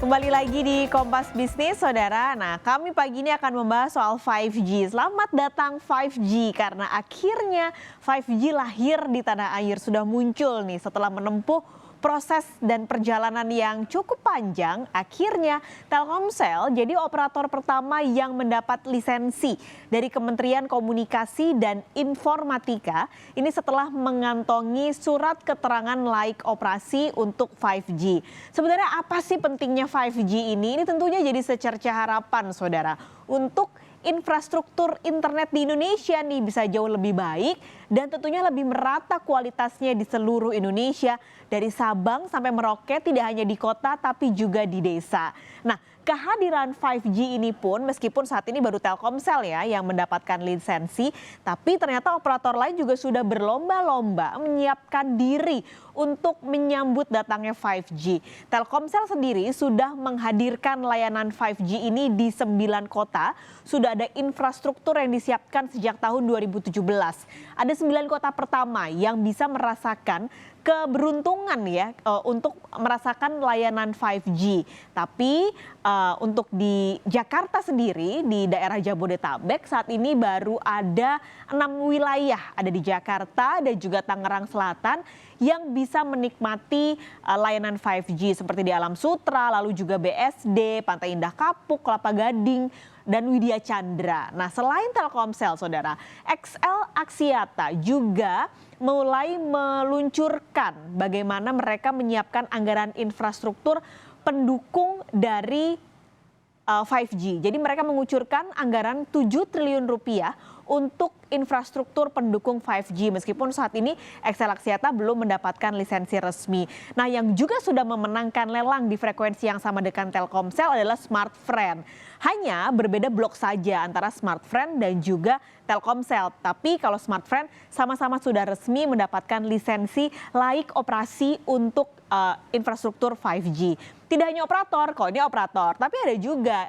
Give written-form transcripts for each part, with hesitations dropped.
Kembali lagi di Kompas Bisnis, Saudara. Nah, kami pagi ini akan membahas soal 5G. Selamat datang 5G, karena akhirnya 5G lahir di tanah air. Sudah muncul nih setelah menempuh proses dan perjalanan yang cukup panjang. Akhirnya Telkomsel jadi operator pertama yang mendapat lisensi dari Kementerian Komunikasi dan Informatika. Ini setelah mengantongi surat keterangan laik operasi untuk 5G. Sebenarnya apa sih pentingnya 5G ini? Ini tentunya jadi secerca harapan, Saudara, untuk infrastruktur internet di Indonesia nih bisa jauh lebih baik dan tentunya lebih merata kualitasnya di seluruh Indonesia, dari Sabang sampai Merauke, tidak hanya di kota tapi juga di desa. Nah, kehadiran 5G ini pun meskipun saat ini baru Telkomsel ya yang mendapatkan lisensi, tapi ternyata operator lain juga sudah berlomba-lomba menyiapkan diri untuk menyambut datangnya 5G. Telkomsel sendiri sudah menghadirkan layanan 5G ini di 9 kota. Sudah ada infrastruktur yang disiapkan sejak tahun 2017. Ada 9 kota pertama yang bisa merasakan keberuntungan ya untuk merasakan layanan 5G. Tapi untuk di Jakarta sendiri, di daerah Jabodetabek saat ini baru ada 6 wilayah, ada di Jakarta dan juga Tangerang Selatan yang bisa menikmati layanan 5G seperti di Alam Sutra, lalu juga BSD, Pantai Indah Kapuk, Kelapa Gading, dan Widya Chandra. Nah, selain Telkomsel, Saudara, XL Axiata juga mulai meluncurkan bagaimana mereka menyiapkan anggaran infrastruktur pendukung dari 5G. Jadi mereka mengucurkan anggaran 7 triliun rupiah untuk infrastruktur pendukung 5G. Meskipun saat ini XL Axiata belum mendapatkan lisensi resmi. Nah, yang juga sudah memenangkan lelang di frekuensi yang sama dengan Telkomsel adalah Smartfren. Hanya berbeda blok saja antara Smartfren dan juga Telkomsel. Tapi kalau Smartfren sama-sama sudah resmi mendapatkan lisensi laik operasi untuk infrastruktur 5G. Tidak hanya operator, kok ini operator, tapi ada juga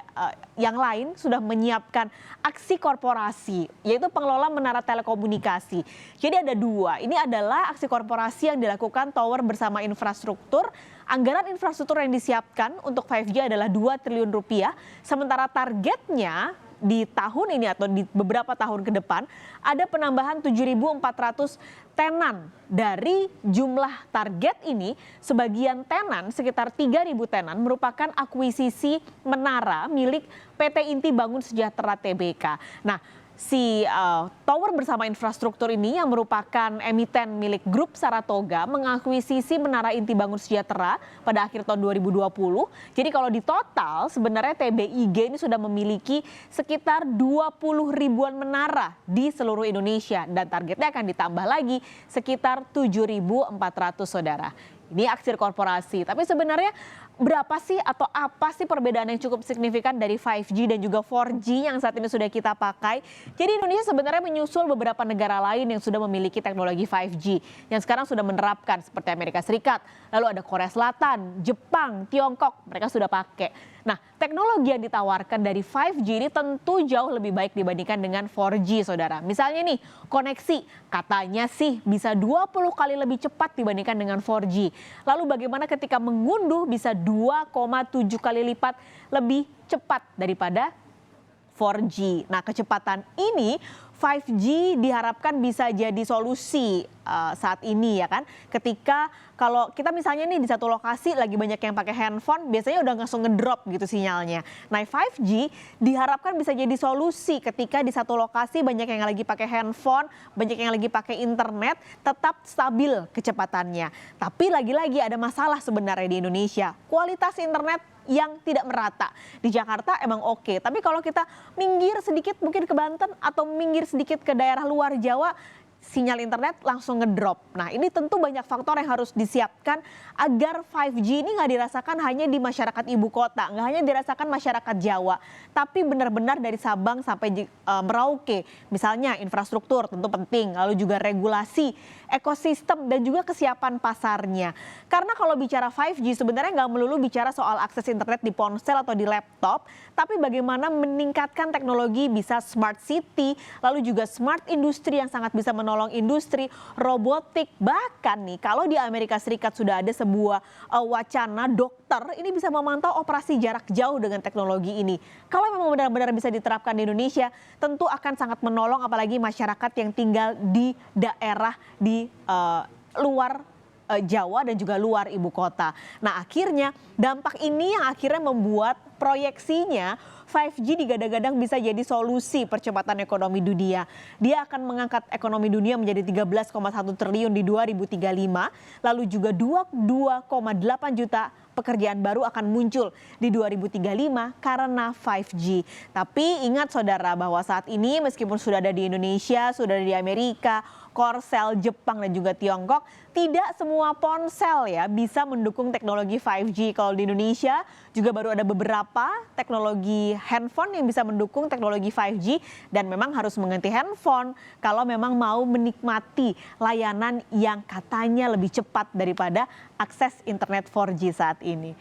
yang lain sudah menyiapkan aksi korporasi, yaitu pengelola menara telekomunikasi. Jadi ada dua, ini adalah aksi korporasi yang dilakukan tower bersama infrastruktur. Anggaran infrastruktur yang disiapkan untuk 5G adalah 2 triliun rupiah, sementara targetnya di tahun ini atau di beberapa tahun ke depan ada penambahan 7.400 tenan. Dari jumlah target ini, sebagian tenan sekitar 3.000 tenan merupakan akuisisi menara milik PT Inti Bangun Sejahtera Tbk. Nah, si tower bersama infrastruktur ini yang merupakan emiten milik grup Saratoga mengakuisisi menara Inti Bangun Sejahtera pada akhir tahun 2020. Jadi kalau di total sebenarnya TBIG ini sudah memiliki sekitar 20 ribuan menara di seluruh Indonesia dan targetnya akan ditambah lagi sekitar 7.400, Saudara. Ini aksi korporasi, tapi sebenarnya berapa sih atau apa sih perbedaan yang cukup signifikan dari 5G dan juga 4G yang saat ini sudah kita pakai? Jadi Indonesia sebenarnya menyusul beberapa negara lain yang sudah memiliki teknologi 5G yang sekarang sudah menerapkan seperti Amerika Serikat, lalu ada Korea Selatan, Jepang, Tiongkok, mereka sudah pakai. Nah, teknologi yang ditawarkan dari 5G ini tentu jauh lebih baik dibandingkan dengan 4G, Saudara. Misalnya nih, koneksi katanya sih bisa 20 kali lebih cepat dibandingkan dengan 4G. Lalu bagaimana ketika mengunduh bisa 2,7 kali lipat lebih cepat daripada 4G. Nah, kecepatan ini 5G diharapkan bisa jadi solusi saat ini ya kan. Ketika kalau kita misalnya nih di satu lokasi lagi banyak yang pakai handphone, biasanya udah langsung ngedrop gitu sinyalnya. Nah, 5G diharapkan bisa jadi solusi ketika di satu lokasi banyak yang lagi pakai handphone, banyak yang lagi pakai internet, tetap stabil kecepatannya. Tapi lagi-lagi ada masalah sebenarnya di Indonesia. Kualitas internet yang tidak merata. Di Jakarta emang oke, tapi kalau kita minggir sedikit mungkin ke Banten atau minggir sedikit ke daerah luar Jawa, sinyal internet langsung ngedrop. Nah, ini tentu banyak faktor yang harus disiapkan agar 5G ini nggak dirasakan hanya di masyarakat ibu kota, nggak hanya dirasakan masyarakat Jawa, tapi benar-benar dari Sabang sampai Merauke. Misalnya infrastruktur tentu penting, lalu juga regulasi, ekosistem dan juga kesiapan pasarnya. Karena kalau bicara 5G sebenarnya nggak melulu bicara soal akses internet di ponsel atau di laptop, tapi bagaimana meningkatkan teknologi bisa smart city, lalu juga smart industri yang sangat bisa menolong menolong industri robotik. Bahkan nih kalau di Amerika Serikat sudah ada sebuah wacana dokter ini bisa memantau operasi jarak jauh dengan teknologi ini. Kalau memang benar-benar bisa diterapkan di Indonesia, tentu akan sangat menolong apalagi masyarakat yang tinggal di daerah di luar Jawa dan juga luar ibu kota. Nah, akhirnya dampak ini yang akhirnya membuat proyeksinya 5G digadang-gadang bisa jadi solusi percepatan ekonomi dunia. Dia akan mengangkat ekonomi dunia menjadi 13,1 triliun di 2035, lalu juga 22,8 juta pekerjaan baru akan muncul di 2035 karena 5G. Tapi ingat saudara bahwa saat ini meskipun sudah ada di Indonesia, sudah ada di Amerika, Korsel, Jepang dan juga Tiongkok, tidak semua ponsel ya bisa mendukung teknologi 5G. Kalau di Indonesia juga baru ada beberapa teknologi handphone yang bisa mendukung teknologi 5G dan memang harus mengganti handphone kalau memang mau menikmati layanan yang katanya lebih cepat daripada akses internet 4G saat ini.